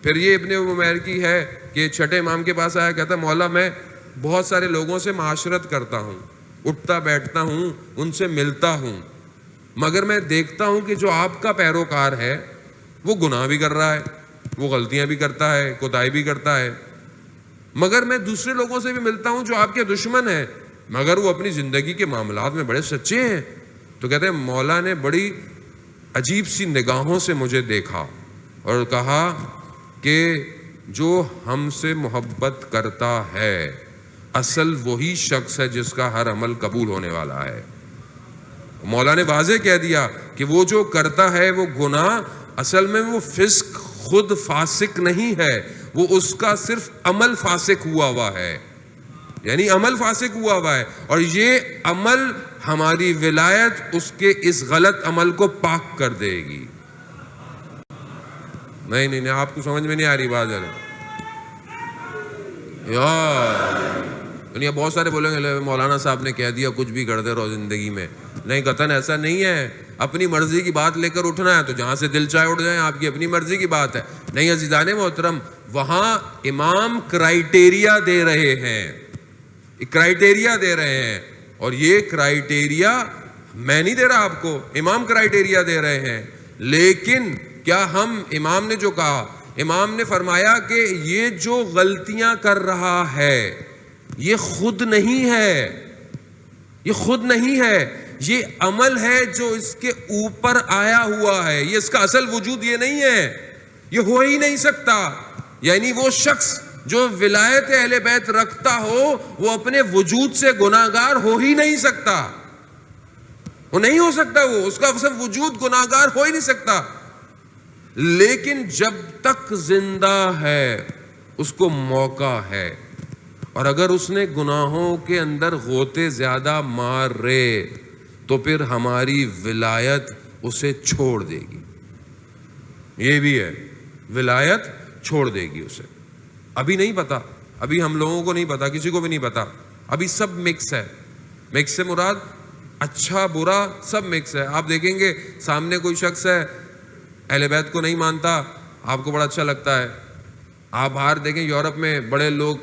پھر یہ ابن عمیر کی ہے کہ چھٹے امام کے پاس آیا، کہتا مولا میں بہت سارے لوگوں سے معاشرت کرتا ہوں، اٹھتا بیٹھتا ہوں، ان سے ملتا ہوں، مگر میں دیکھتا ہوں کہ جو آپ کا پیروکار ہے وہ گناہ بھی کر رہا ہے، وہ غلطیاں بھی کرتا ہے، کوتاہی بھی کرتا ہے، مگر میں دوسرے لوگوں سے بھی ملتا ہوں جو آپ کے دشمن ہیں، مگر وہ اپنی زندگی کے معاملات میں بڑے سچے ہیں۔ تو کہتے ہیں مولا نے بڑی عجیب سی نگاہوں سے مجھے دیکھا اور کہا کہ جو ہم سے محبت کرتا ہے اصل وہی شخص ہے جس کا ہر عمل قبول ہونے والا ہے۔ مولا نے واضح کہہ دیا کہ وہ جو کرتا ہے وہ گناہ، اصل میں وہ فسق خود فاسق نہیں ہے، وہ اس کا صرف عمل فاسق ہوا ہے، یعنی عمل فاسق ہوا ہے، اور یہ عمل ہماری ولایت اس کے اس غلط عمل کو پاک کر دے گی۔ نہیں آپ کو سمجھ میں نہیں آ رہی بات یار، دنیا بہت سارے بولیں گے مولانا صاحب نے کہہ دیا کچھ بھی کرتے رہو زندگی میں۔ نہیں، قطعاً ایسا نہیں ہے۔ اپنی مرضی کی بات لے کر اٹھنا ہے تو جہاں سے دل چاہے اٹھ جائیں، آپ کی اپنی مرضی کی بات ہے۔ نہیں عزیزان محترم، وہاں امام کرائیٹیریا دے رہے ہیں، کرائیٹیریا دے رہے ہیں، اور یہ کرائیٹیریا میں نہیں دے رہا آپ کو، امام کرائیٹیریا دے رہے ہیں۔ لیکن کیا ہم، امام نے جو کہا، امام نے فرمایا کہ یہ جو غلطیاں کر رہا ہے یہ خود نہیں ہے، یہ خود نہیں ہے، یہ عمل ہے جو اس کے اوپر آیا ہوا ہے، یہ اس کا اصل وجود یہ نہیں ہے، یہ ہو ہی نہیں سکتا۔ یعنی وہ شخص جو ولایت اہل بیت رکھتا ہو وہ اپنے وجود سے گناہگار ہو ہی نہیں سکتا، وہ نہیں ہو سکتا، وہ اس کا اصل وجود گناہگار ہو ہی نہیں سکتا۔ لیکن جب تک زندہ ہے اس کو موقع ہے، اور اگر اس نے گناہوں کے اندر غوطے زیادہ مار رہے تو پھر ہماری ولایت اسے چھوڑ دے گی، یہ بھی ہے، ولایت چھوڑ دے گی اسے۔ ابھی نہیں پتا، ابھی ہم لوگوں کو نہیں پتا، کسی کو بھی نہیں پتا، ابھی سب مکس ہے۔ مکس سے مراد اچھا برا سب مکس ہے۔ آپ دیکھیں گے سامنے کوئی شخص ہے اہل بیت کو نہیں مانتا، آپ کو بڑا اچھا لگتا ہے۔ آپ باہر دیکھیں یورپ میں بڑے لوگ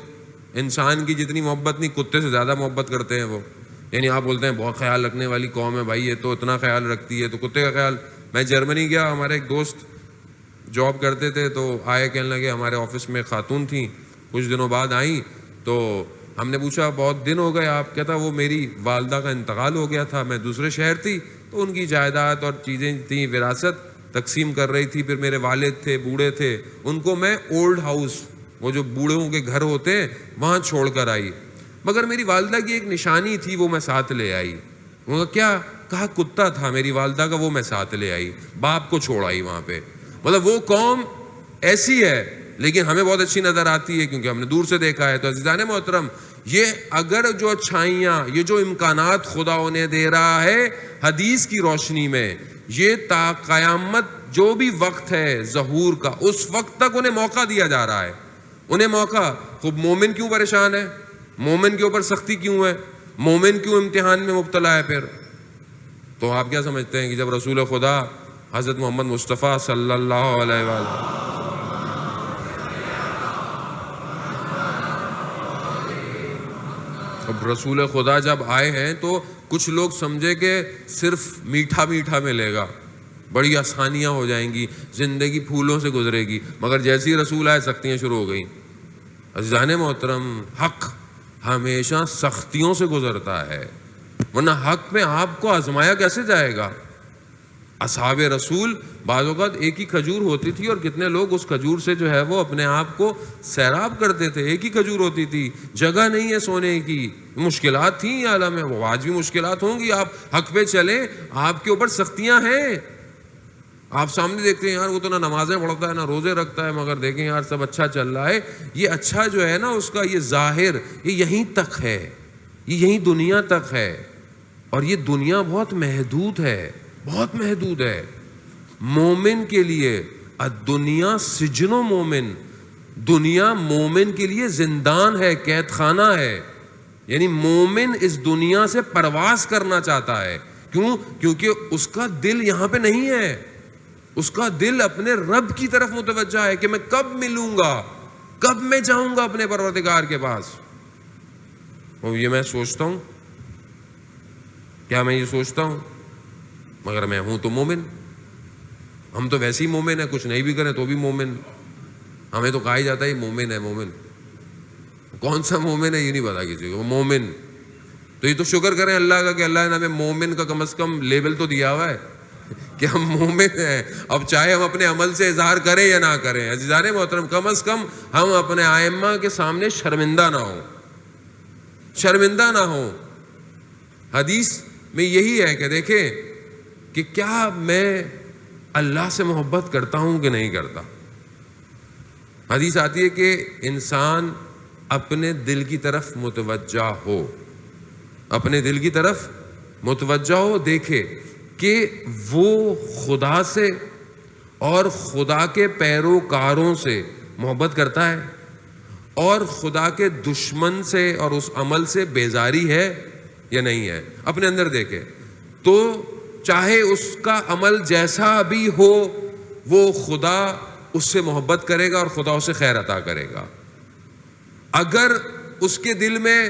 انسان کی جتنی محبت نہیں، کتے سے زیادہ محبت کرتے ہیں وہ، یعنی آپ بولتے ہیں بہت خیال رکھنے والی قوم ہے بھائی، یہ تو اتنا خیال رکھتی ہے، تو کتے کا خیال۔ میں جرمنی گیا، ہمارے ایک دوست جاب کرتے تھے تو آئے، کہنے لگے ہمارے آفس میں خاتون تھیں، کچھ دنوں بعد آئیں تو ہم نے پوچھا بہت دن ہو گئے آپ، کہتا وہ میری والدہ کا انتقال ہو گیا تھا، میں دوسرے شہر تھی تو ان کی جائیداد اور چیزیں تھیں، وراثت تقسیم کر رہی تھی، پھر میرے والد تھے بوڑھے تھے، ان کو میں اولڈ ہاؤس، وہ جو بوڑھوں کے گھر ہوتے ہیں وہاں چھوڑ کر آئی، مگر میری والدہ کی ایک نشانی تھی وہ میں ساتھ لے آئی۔ وہ کیا؟ کہا کتا تھا میری والدہ کا، وہ میں ساتھ لے آئی، باپ کو چھوڑ آئی وہاں پہ۔ مطلب وہ قوم ایسی ہے لیکن ہمیں بہت اچھی نظر آتی ہے کیونکہ ہم نے دور سے دیکھا ہے۔ تو عزیزان محترم، یہ اگر جو اچھائیاں، یہ جو امکانات خدا انہیں دے رہا ہے حدیث کی روشنی میں، یہ تا قیامت جو بھی وقت ہے ظہور کا، اس وقت تک انہیں موقع دیا جا رہا ہے، انہیں موقع۔ خوب مومن کیوں پریشان ہے؟ مومن کے اوپر سختی کیوں ہے؟ مومن کیوں امتحان میں مبتلا ہے؟ پھر تو آپ کیا سمجھتے ہیں کہ جب رسول خدا حضرت محمد مصطفیٰ صلی اللہ علیہ وآلہ، اب رسول خدا جب آئے ہیں تو کچھ لوگ سمجھے کہ صرف میٹھا میٹھا ملے گا، بڑی آسانیاں ہو جائیں گی، زندگی پھولوں سے گزرے گی، مگر جیسی رسول آئے سختیاں شروع ہو گئیں۔ عزیزان محترم، حق ہمیشہ سختیوں سے گزرتا ہے، ورنہ حق میں آپ کو آزمایا کیسے جائے گا؟ اصحاب رسول بعض اوقات ایک ہی کھجور ہوتی تھی اور کتنے لوگ اس کھجور سے جو ہے وہ اپنے آپ کو سیراب کرتے تھے، ایک ہی کھجور ہوتی تھی، جگہ نہیں ہے سونے کی، مشکلات تھیں عالم میں، وہ آج بھی مشکلات ہوں گی، آپ حق پہ چلیں، آپ کے اوپر سختیاں ہیں۔ آپ سامنے دیکھتے ہیں یار وہ تو نہ نمازیں پڑھتا ہے نہ روزے رکھتا ہے، مگر دیکھیں یار سب اچھا چل رہا ہے۔ یہ اچھا جو ہے نا اس کا یہ ظاہر، یہ یہیں تک ہے، یہ یہیں دنیا تک ہے، اور یہ دنیا بہت محدود ہے، بہت محدود ہے۔ مومن کے لیے الدنیا سجن و مومن، دنیا مومن کے لیے زندان ہے، قید خانہ ہے۔ یعنی مومن اس دنیا سے پرواز کرنا چاہتا ہے، کیوں؟ کیونکہ اس کا دل یہاں پہ نہیں ہے، اس کا دل اپنے رب کی طرف متوجہ ہے کہ میں کب ملوں گا، کب میں جاؤں گا اپنے پروردگار کے پاس. اور یہ میں سوچتا ہوں، کیا میں یہ سوچتا ہوں؟ مگر میں ہوں تو مومن. ہم تو ویسے ہی مومن ہیں، کچھ نہیں بھی کریں تو بھی مومن. ہمیں تو کہا ہی جاتا ہے مومن ہے. مومن کون سا مومن ہے یہ نہیں پتا کسی کو. مومن تو یہ تو شکر کریں اللہ کا کہ اللہ نے ہمیں مومن کا کم از کم لیبل تو دیا ہوا ہے کہ ہم مومن ہیں. اب چاہے ہم اپنے عمل سے اظہار کریں یا نہ کریں، عزیزان محترم، کم از کم ہم اپنے ائمہ کے سامنے شرمندہ نہ ہوں، شرمندہ نہ ہوں. حدیث میں یہی ہے کہ دیکھیں کہ کیا میں اللہ سے محبت کرتا ہوں کہ نہیں کرتا. حدیث آتی ہے کہ انسان اپنے دل کی طرف متوجہ ہو، اپنے دل کی طرف متوجہ ہو، دیکھے کہ وہ خدا سے اور خدا کے پیروکاروں سے محبت کرتا ہے اور خدا کے دشمن سے اور اس عمل سے بیزاری ہے یا نہیں ہے. اپنے اندر دیکھے تو چاہے اس کا عمل جیسا بھی ہو وہ خدا اس سے محبت کرے گا اور خدا اسے خیر عطا کرے گا. اگر اس کے دل میں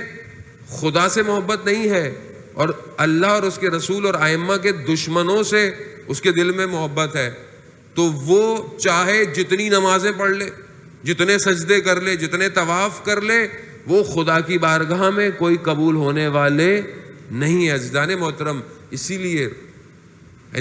خدا سے محبت نہیں ہے اور اللہ اور اس کے رسول اور ائمہ کے دشمنوں سے اس کے دل میں محبت ہے تو وہ چاہے جتنی نمازیں پڑھ لے، جتنے سجدے کر لے، جتنے طواف کر لے، وہ خدا کی بارگاہ میں کوئی قبول ہونے والے نہیں ہے. عزیزان محترم، اسی لیے